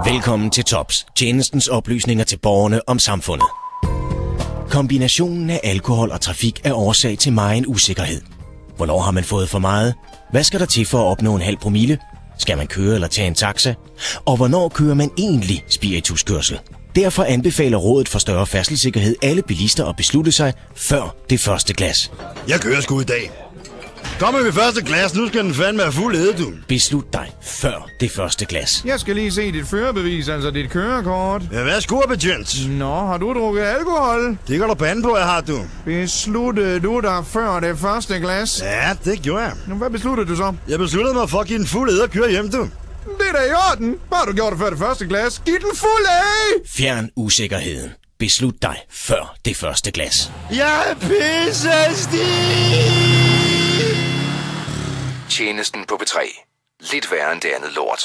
Velkommen til TOPS, tjenestens oplysninger til borgerne om samfundet. Kombinationen af alkohol og trafik er årsag til megen usikkerhed. Hvornår har man fået for meget? Hvad skal der til for at opnå en halv promille? Skal man køre eller tage en taxa? Og hvornår kører man egentlig spirituskørsel? Derfor anbefaler Rådet for Større Færdselssikkerhed alle bilister at beslutte sig før det første glas. Jeg kører sgu i dag. Kom med første glas, nu skal den fandme være fuld æde, du. Beslut dig før det første glas. Jeg skal lige se dit førerbevis, altså dit kørekort. Ja, værsgo, betjent. Nå, har du drukket alkohol? Det kan du bande på, jeg har, du. Besluttede du dig før det første glas? Ja, det gjorde jeg. Nå, hvad besluttede du så? Jeg besluttede mig for at give den fuld æde og køre hjem, du. Det er da i orden. Bare du gjorde det før det første glas. Giv den fuld af! Fjern usikkerheden. Beslut dig før det første glas. Jeg er pissestiv! Tjenesten på B3. Lidt værre end det andet lort.